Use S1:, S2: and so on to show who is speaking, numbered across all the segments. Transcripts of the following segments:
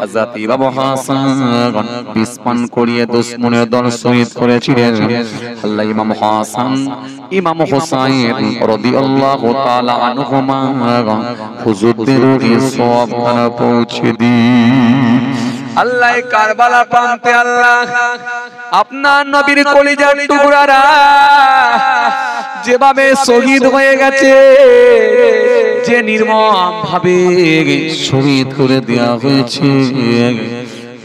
S1: হযরত ইমাম হাসান বিষ পান করিয়ে দুশমনের দল শহীদ করেছিলেন। আল্লাহ ইমাম হাসান ইমাম হুসাইন রাদিয়াল্লাহু তাআলা আনহুমা হুজুরদের রূহে সওয়াবখানা পৌঁছে দিন। আল্লাহ কারবালা প্রান্তে আল্লাহ আপনার নবীর কলিজার টুকরারা যেভাবে শহীদ হয়ে গেছে, যে নির্মম ভাবে শহীদ করে দেওয়া হয়েছে,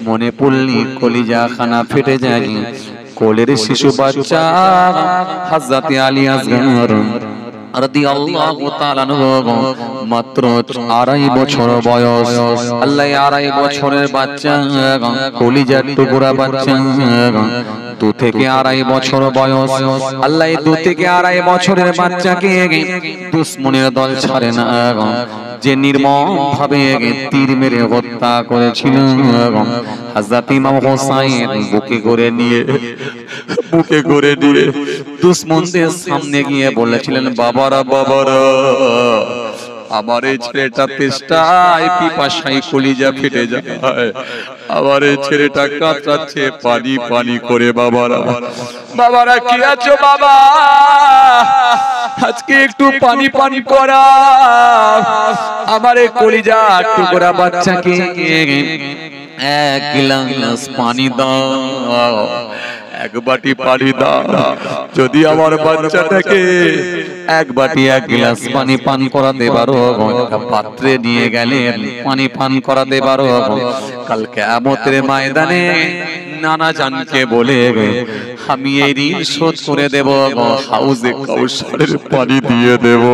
S1: মনে পড়লি কলিজা খানা ফেটে যায়। কোলের শিশু বাচ্চা হযরত আলী আসগর রাদিয়াল্লাহু তাআলা আনহু মাত্র 2.5 বছর বয়স। আল্লাহ 2.5 বছরের বাচ্চা, কলিজার টুকরা বাচ্চা, 2 থেকে 2.5 বছর বয়স। আল্লাহ 2 থেকে 2.5 বছরের বাচ্চাকে দুশমনের দল ছাড়ে না, যে নির্মম ভাবে তীর মেরে হত্যা করেছিল। হযরত ইমাম হুসাইন বুকে করে নিয়ে দুশমনদের সামনে গিয়ে বলেছিলেন, বাবারা বাবারা, আমার এই ছেলেটা তেষ্টায় পিপাসায় কলিজা ফেটে যায়, আমার এই ছেলেটা কাতরাচ্ছে পানি পানি করে। বাবারা কি আছো বাবা, আজকে একটু পানি পানি করা, আমার এই কলিজা টুকরা বাচ্চাকে 1 গ্লাস পানি দাও, 1 বাটি পানি দাও। যদি আমার বাচ্চাটাকে 1 বাটি 1 গ্লাস পানি পান করাতে পারো, একটা পাত্রে নিয়ে গেলেন পানি পান করাতে পারো, কাল কিয়ামতের ময়দানে নানা জানকে বলে আমি এই ঋণ শোধ করে দেব, হাউজে কাউসারের পানি দিয়ে দেব।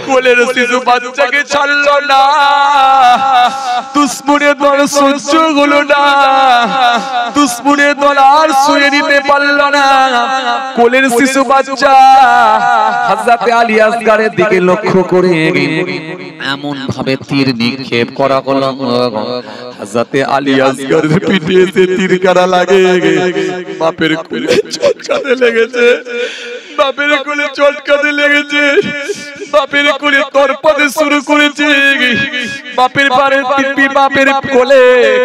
S1: কোলের শিশু বাচ্চাকে ছাড়লো না, দুশমনের দল সহ্য হলো না, দুশমনের দল আর সয়ে নিতে পারলো না। কোলের শিশু বাচ্চা হযরত আলী আসগরের দিকে লক্ষ্য করে এমন ভাবে তীর নিক্ষেপ করা হলো, হযরত আলী আসগরের পিঠে এসে তীর কাটা লাগে। বাপের কোলে চটকাতে লেগেছে, বাপের কোলে চটকাতে লেগেছে, বাপের কোলে তরপাতে শুরু করেছে, বাপের পারে পিপি বাপের কোলে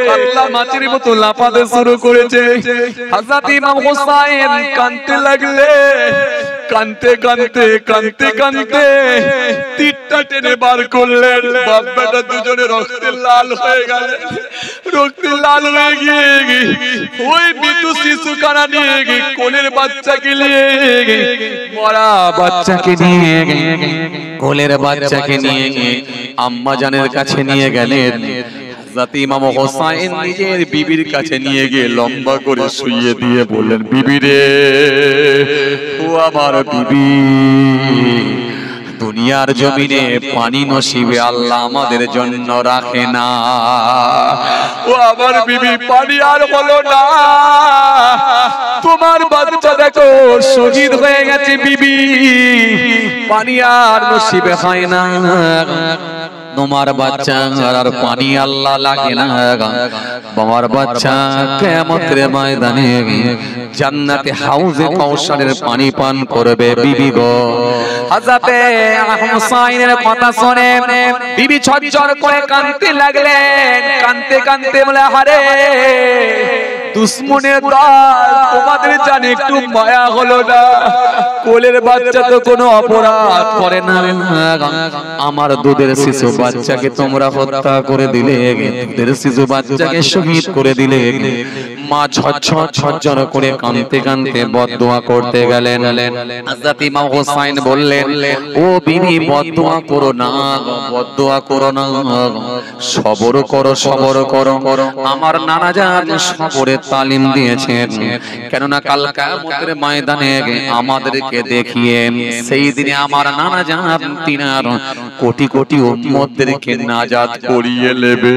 S1: কাতলা মাছের মতো লাফাতে শুরু করেছে। হযরত ইমাম হুসাইন কাঁদতে লাগলে, কাঁদতে কাঁদতে কাঁদতে কাঁদতে তীরটা টেনে বার করলেন। বাপ বেটা দুজনে রক্তে লাল হয়ে গেল, রক্তে লাল হয়ে গিয়ে ওই বিটু শিশু কানা নিয়ে কোলের বাচ্চাকে নিয়ে, মরা বাচ্চাকে নিয়ে, কোলের বাচ্চাকে নিয়ে আম্মা জানের কাছে নিয়ে গেলেন। হযরত ইমাম হুসাইন নিজের বিবির কাছে নিয়ে গিয়ে লম্বা করে শুইয়ে দিয়ে বললেন, বিবি রে, ও আমার বিবি, দুনিয়ার জমিনে পানি নসিবে আল্লাহ আমাদের জন্য রাখে না। ও আমার বিবি, পানি আর হলো না, তোমার বাচ্চা দেখো শহীদ হয়ে গেছে বিবি, পানি আর নসিবে হয় না, তোমার বাচ্চা আর পানি আল্লাহ লাগে না। তোমার বাচ্চা কিয়ামতের ময়দানে জান্নাতে হাউজে কাউসারের পানি পান করবে বিবি গো। হযরত হুসাইনের কথা শুনে বিবি ঝরঝর করে কাঁদতে লাগলেন, কাঁদতে কাঁদতে বলে, আরে দুশমনের দল, তোমাদের জানে একটু মায়া হলো না? কোলের বাচ্চা তো কোনো অপরাধ করে না, আমার দুধের শিশু বাচ্চাকে তোমরা হত্যা করে দিলে, দুধের শিশু বাচ্চাকে শহীদ করে দিলে। মা ঝরঝর করে কাঁদতে কাঁদতে বদদোয়া করতে গেলেন। হযরত ইমাম হুসাইন বললেন, ও বিবি, বদদোয়া করো না, বদদোয়া করো না, সবর করো, সবর করো। আমার নানা জান সবরের তালিম দিয়েছেন, কেননা কাল কিয়ামতের ময়দানে আমাদেরকে দেখিয়ে সেই দিনে আমার নানা জান তিনার কোটি কোটি উম্মতদেরকে নাজাত করিয়ে নেবে।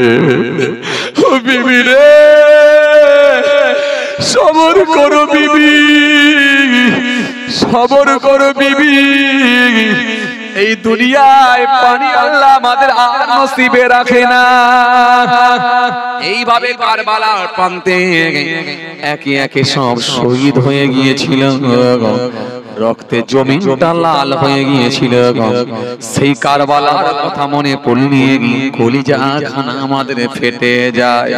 S1: ও বিবি রে, সবর করো বিবি, সবর করো বিবি, এই দুনিয়ায় পানি আল্লাহ আমাদের আর নসিবে রাখে না। এইভাবে কারবালার প্রান্তে একে একে সব শহীদ হয়ে গিয়েছিল রক্তে জমিনটা লাল হয়ে গিয়েছিল সেই কারবালার কথা মনে পড়লে কলিজা খানা আমাদের ফেটে যায়